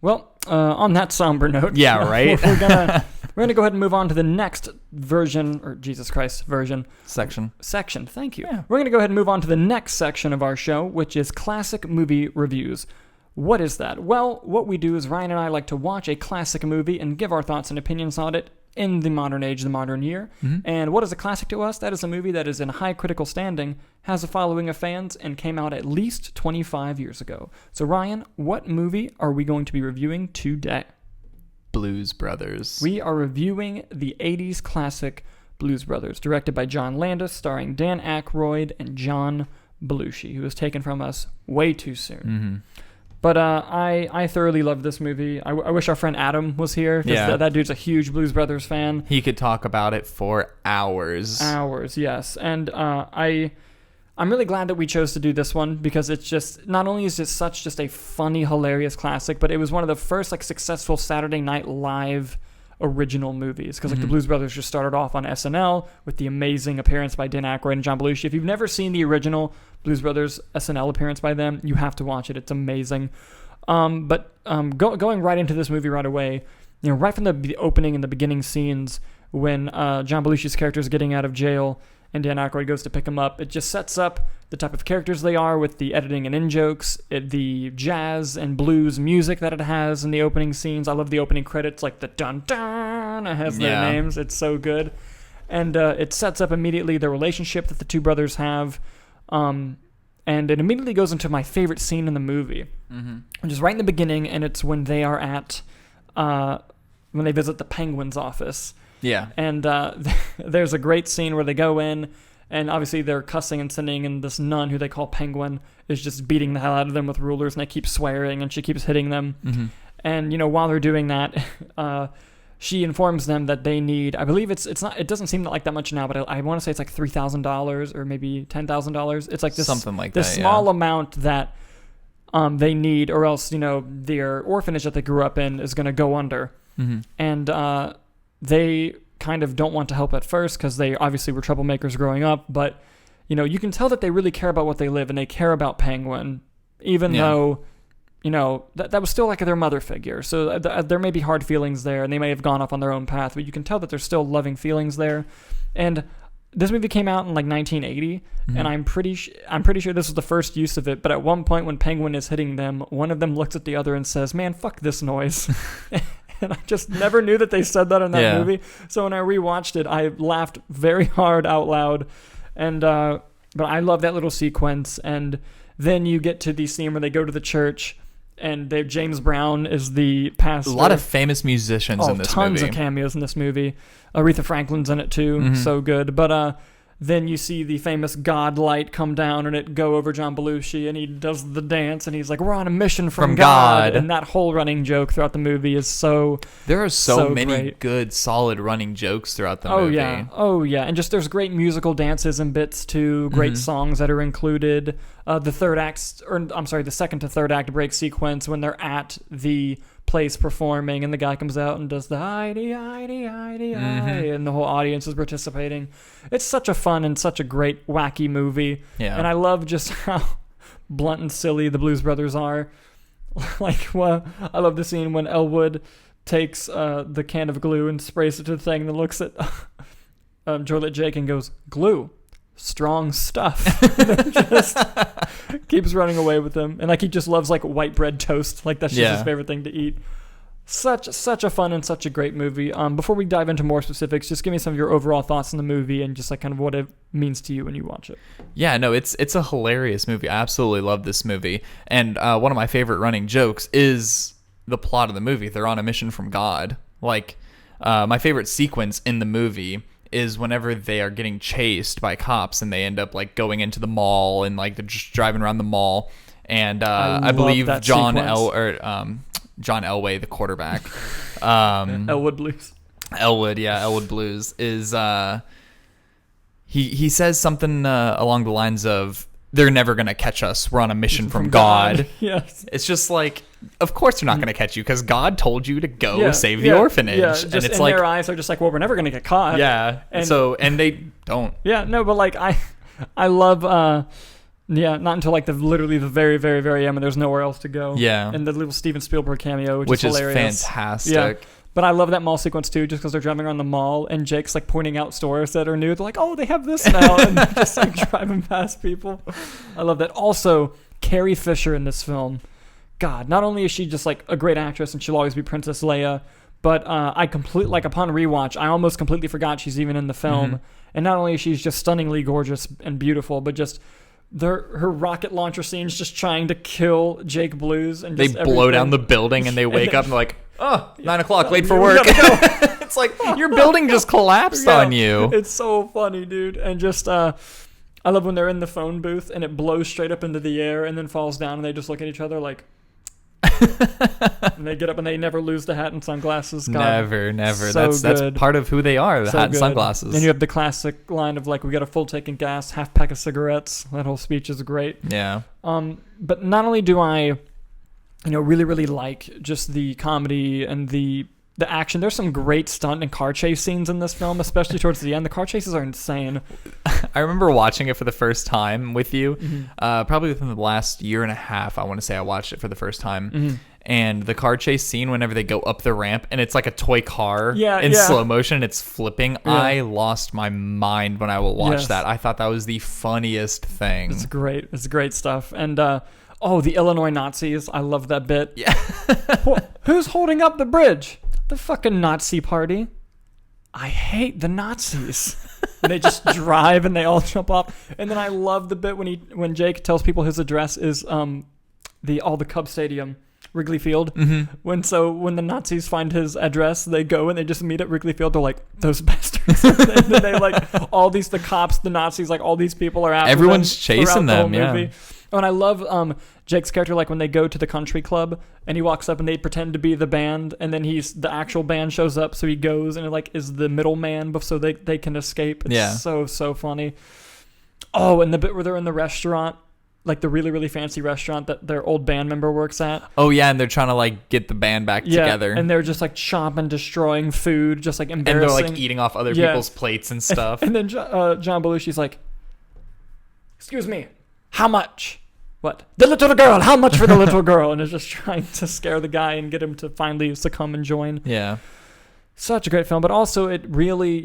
Well, on that somber note, Yeah, right. we're gonna go ahead and move on to the next version, or Jesus Christ version Section. Thank you. Yeah. We're gonna go ahead and move on to the next section of our show, which is classic movie reviews. What is that? Well, what we do is Ryan and I like to watch a classic movie and give our thoughts and opinions on it in the modern age, the modern year. Mm-hmm. And what is a classic to us? That is a movie that is in high critical standing, has a following of fans, and came out at least 25 years ago. So Ryan, what movie are we going to be reviewing today? Blues Brothers. We are reviewing the 80s classic Blues Brothers, directed by John Landis, starring Dan Aykroyd and John Belushi, who was taken from us way too soon. Mm-hmm. But I thoroughly love this movie. I wish our friend Adam was here, because that dude's a huge Blues Brothers fan. He could talk about it for hours. Hours, yes. And I'm really glad that we chose to do this one, because it's just, not only is it such just a funny, hilarious classic, but it was one of the first successful Saturday Night Live original movies, because the Blues Brothers just started off on SNL with the amazing appearance by Dan Aykroyd and John Belushi. If you've never seen the original Blues Brothers SNL appearance by them, you have to watch it. It's amazing. But going right into this movie right away, right from the opening and the beginning scenes, when John Belushi's character is getting out of jail and Dan Aykroyd goes to pick him up, it just sets up the type of characters they are with the editing and in-jokes, the jazz and blues music that it has in the opening scenes. I love the opening credits, like the dun-dun, it has their names. It's so good. And it sets up immediately the relationship that the two brothers have. And it immediately goes into my favorite scene in the movie, which is right in the beginning, and it's when they are at, when they visit the Penguin's office. Yeah. And there's a great scene where they go in, and obviously they're cussing and sinning, and this nun, who they call Penguin, is just beating the hell out of them with rulers, and they keep swearing, and she keeps hitting them. Mm-hmm. And, while they're doing that, she informs them that they need, I believe it doesn't seem like that much now, but I want to say it's like $3,000 or maybe $10,000. It's like this, something like this small amount that they need, or else, their orphanage that they grew up in is going to go under. Mm-hmm. And they kind of don't want to help at first, because they obviously were troublemakers growing up, but you can tell that they really care about what they live, and they care about Penguin, even though that was still like their mother figure. So there may be hard feelings there, and they may have gone off on their own path, but you can tell that there's still loving feelings there. And this movie came out in 1980, and I'm pretty sure this was the first use of it. But at one point when Penguin is hitting them, one of them looks at the other and says, "Man, fuck this noise." And I just never knew that they said that in that movie. So when I rewatched it, I laughed very hard out loud. And but I love that little sequence. And then you get to the scene where they go to the church, and James Brown is the pastor. A lot of famous musicians in this movie. Tons of cameos in this movie. Aretha Franklin's in it too. So good. But then you see the famous God light come down, and it go over John Belushi, and he does the dance, and he's like, "We're on a mission from God." And that whole running joke throughout the movie is so There are so many great. good, solid running jokes throughout the movie. Oh yeah. And just there's great musical dances and bits too, great songs that are included. The second to third act break sequence, when they're at the place performing, and the guy comes out and does the "Heidi, Heidi, Heidi, Heidi," and the whole audience is participating. It's such a fun and such a great wacky movie. Yeah. And I love just how blunt and silly the Blues Brothers are. I love the scene when Elwood takes the can of glue and sprays it to the thing, and then looks at Jolet Jake and goes, "Glue. Strong stuff." And just keeps running away with him, and he just loves white bread toast. That's just his favorite thing to eat. Such a fun and such a great movie. Before we dive into more specifics, just give me some of your overall thoughts on the movie, and just kind of what it means to you when you watch it. Yeah, no, it's a hilarious movie. I absolutely love this movie, and one of my favorite running jokes is the plot of the movie. They're on a mission from God. My favorite sequence in the movie is whenever they are getting chased by cops, and they end up going into the mall, and they're just driving around the mall, and I believe John Elway, the quarterback, Elwood Blues. Elwood Blues is he says something along the lines of, "They're never gonna catch us. We're on a mission from God." Yes. It's just of course they're not gonna catch you, because God told you to go save the orphanage. Yeah, and it's their eyes are just well, we're never gonna get caught. Yeah. And they don't. Yeah, no, but I love Yeah, not until like literally the very, very, very end, and there's nowhere else to go. Yeah. And the little Steven Spielberg cameo, which is hilarious. Fantastic. Yeah. But I love that mall sequence too, just because they're driving around the mall and Jake's like pointing out stores that are new. They're like, oh, they have this now, and they're just like driving past people. I love that. Also, Carrie Fisher in this film. God, not only is she just like a great actress and she'll always be Princess Leia, but upon rewatch, I almost completely forgot she's even in the film. Mhm. And not only is she just stunningly gorgeous and beautiful, but just her rocket launcher scenes just trying to kill Jake Blues. And they just blow down the building and they wake up and they're like, oh, 9 o'clock, late for we work. gotta go. It's like, your building just collapsed on you. It's so funny, dude. And just, I love when they're in the phone booth and it blows straight up into the air and then falls down and they just look at each other like, and they get up and they never lose the hat and sunglasses. God, Never. So That's part of who they are, the hat and good. sunglasses. And you have the classic line of like, we got a full tank of gas, half pack of cigarettes. That whole speech is great. Yeah. But not only do I, really, really like just the comedy and the action. There's some great stunt and car chase scenes in this film, especially towards the end. The car chases are insane. I remember watching it for the first time with you, Mm-hmm. probably within the last year and a half. I want to say I watched it for the first time. Mm-hmm. And the car chase scene, whenever they go up the ramp and it's like a toy car Yeah, in yeah. slow motion, it's flipping. Yeah. I lost my mind when I will watch Yes. that. I thought that was the funniest thing. It's great. It's great stuff. And the Illinois Nazis. I love that bit. Yeah. Who's holding up the bridge? The fucking Nazi party. I hate the Nazis. And they just drive and they all jump off. And then I love the bit when Jake tells people his address is the Cub Stadium, Wrigley Field. Mm-hmm. When the Nazis find his address, they go and they just meet at Wrigley Field. They're like, those bastards. And then they like the cops, the Nazis, like all these people are after Everyone's them chasing throughout the whole them, movie. yeah. Oh, and I love Jake's character, like when they go to the country club and he walks up and they pretend to be the band, and then the actual band shows up, so he goes and like is the middleman so they can escape. It's so funny. Oh, and the bit where they're in the restaurant, like the really, really fancy restaurant that their old band member works at. Oh, yeah, and they're trying to like get the band back together. And they're just like chopping, destroying food, just like embarrassing. And they're like eating off other people's plates and stuff. And then John Belushi's like, excuse me, how much? What? The little girl, how much for the little girl? And is just trying to scare the guy and get him to finally succumb and join. Yeah. Such a great film, but also it really,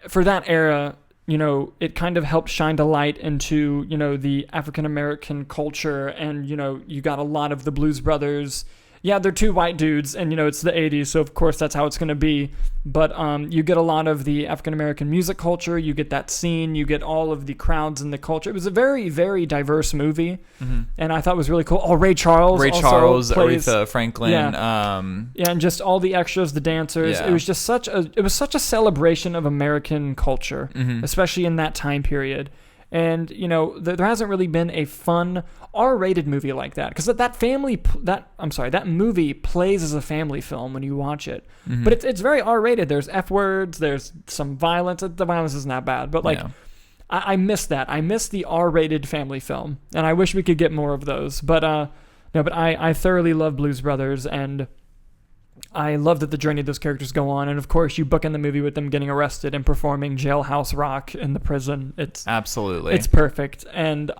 for that era, it kind of helped shine a light into, the African American culture, and, you got a lot of the Blues Brothers. Yeah, they're two white dudes, and, it's the 80s, so of course that's how it's going to be. But you get a lot of the African American music culture, you get that scene, you get all of the crowds and the culture. It was a very, very diverse movie, and I thought it was really cool. Oh, Ray Charles, plays, Aretha Franklin. Yeah, and just all the extras, the dancers. Yeah. It was just such a celebration of American culture, especially in that time period. And, there hasn't really been a fun R-rated movie like that. Because that movie plays as a family film when you watch it. Mm-hmm. But it's very R-rated. There's F-words. There's some violence. The violence isn't that bad. But, I miss that. I miss the R-rated family film. And I wish we could get more of those. But, I thoroughly love Blues Brothers. And I love that the journey those characters go on, and of course you bookend the movie with them getting arrested and performing Jailhouse Rock in the prison. It's perfect, and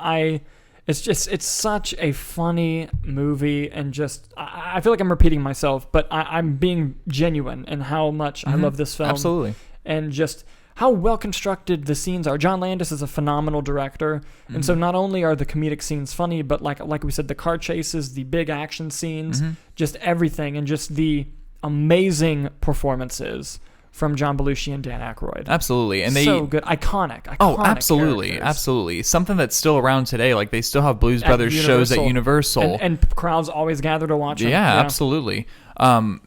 it's such a funny movie, and just I feel like I'm repeating myself, but I'm being genuine in how much I love this film. Absolutely, and just how well constructed the scenes are. John Landis is a phenomenal director, and so not only are the comedic scenes funny, but like we said, the car chases, the big action scenes, just everything, and just the amazing performances from John Belushi and Dan Aykroyd. Absolutely, and so good, iconic. Oh, absolutely, characters. Absolutely. Something that's still around today. Like they still have Blues Brothers shows at Universal, and crowds always gather to watch them. Yeah, absolutely.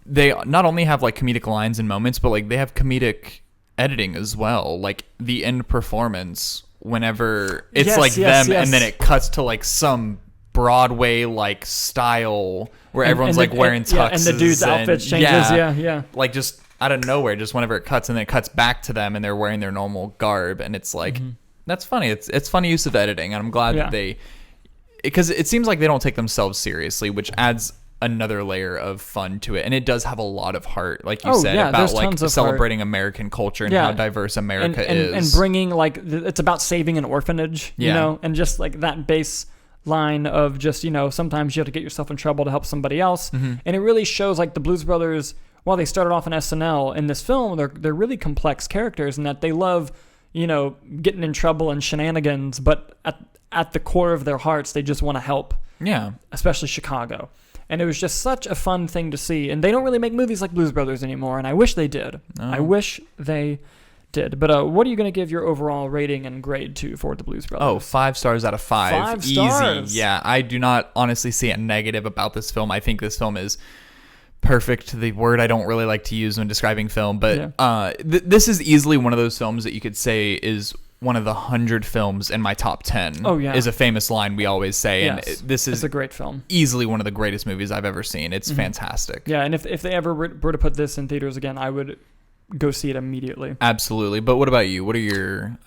They not only have like comedic lines and moments, but like they have comedic editing as well. Like the end performance, whenever it's them, and then it cuts to like some Broadway like style where everyone's like wearing tuxes, and the dude's outfits changes. Yeah. Like just out of nowhere, just whenever it cuts, and then it cuts back to them, and they're wearing their normal garb, and it's like that's funny. It's funny use of editing, and I'm glad that because it seems like they don't take themselves seriously, which adds another layer of fun to it, and it does have a lot of heart, like you said, yeah, about there's like tons of celebrating American culture and how diverse America is, and bringing like it's about saving an orphanage, you know, and just like that base line of just, you know, sometimes you have to get yourself in trouble to help somebody else, and it really shows like the Blues Brothers, while they started off in SNL, in this film they're really complex characters, and that they love, you know, getting in trouble and shenanigans, but at the core of their hearts they just want to help, especially Chicago. And it was just such a fun thing to see. And they don't really make movies like Blues Brothers anymore, and I wish they did. I wish they did. But what are you going to give your overall rating and grade to for the Blues Brothers? Oh, 5 stars out of 5. 5 Easy. stars. Yeah, I do not honestly see a negative about this film. I think this film is perfect. The word I don't really like to use when describing film, but this is easily one of those films that you could say is one of the 100 films in my top 10. Oh, yeah. Is a famous line we always say. Yes. And this is a great film. Easily one of the greatest movies I've ever seen. It's fantastic. Yeah, and if they ever were to put this in theaters again, I would go see it immediately. Absolutely. But what about you? What are your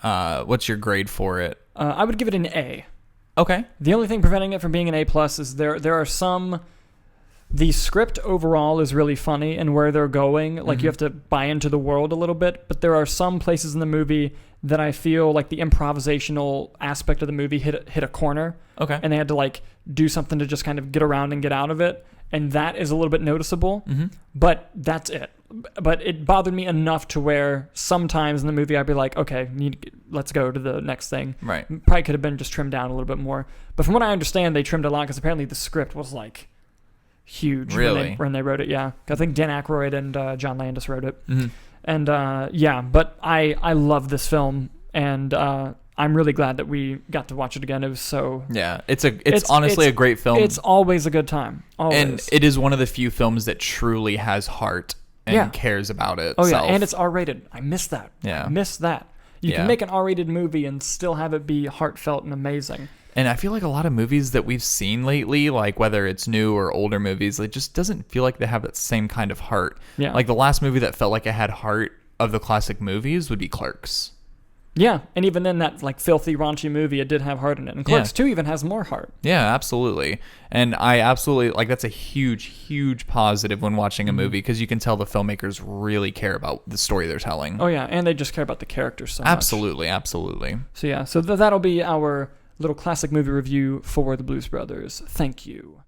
what's your grade for it? I would give it an A. Okay. The only thing preventing it from being an A+ is there are some... The script overall is really funny and where they're going. Like, you have to buy into the world a little bit, but there are some places in the movie that I feel like the improvisational aspect of the movie hit a corner. Okay. And they had to like do something to just kind of get around and get out of it. And that is a little bit noticeable, but that's it. But it bothered me enough to where sometimes in the movie I'd be like, okay, let's go to the next thing. Right. Probably could have been just trimmed down a little bit more. But from what I understand, they trimmed a lot because apparently the script was like huge when they wrote it. Yeah, I think Dan Aykroyd and John Landis wrote it. And but I love this film, and I'm really glad that we got to watch it again. It was so it's honestly a great film. It's always a good time. Always. And it is one of the few films that truly has heart and cares about it. Oh yeah, and it's R-rated. I miss that. Yeah, I miss that. You can make an R-rated movie and still have it be heartfelt and amazing. And I feel like a lot of movies that we've seen lately, like whether it's new or older movies, it just doesn't feel like they have that same kind of heart. Yeah. Like the last movie that felt like it had heart of the classic movies would be Clerks. Yeah, and even then that like filthy, raunchy movie, it did have heart in it. And Clerks 2 even has more heart. Yeah, absolutely. And I absolutely, like, that's a huge, huge positive when watching a movie, because you can tell the filmmakers really care about the story they're telling. Oh yeah, and they just care about the characters so much. Absolutely. So yeah, so that'll be our little classic movie review for the Blues Brothers. Thank you.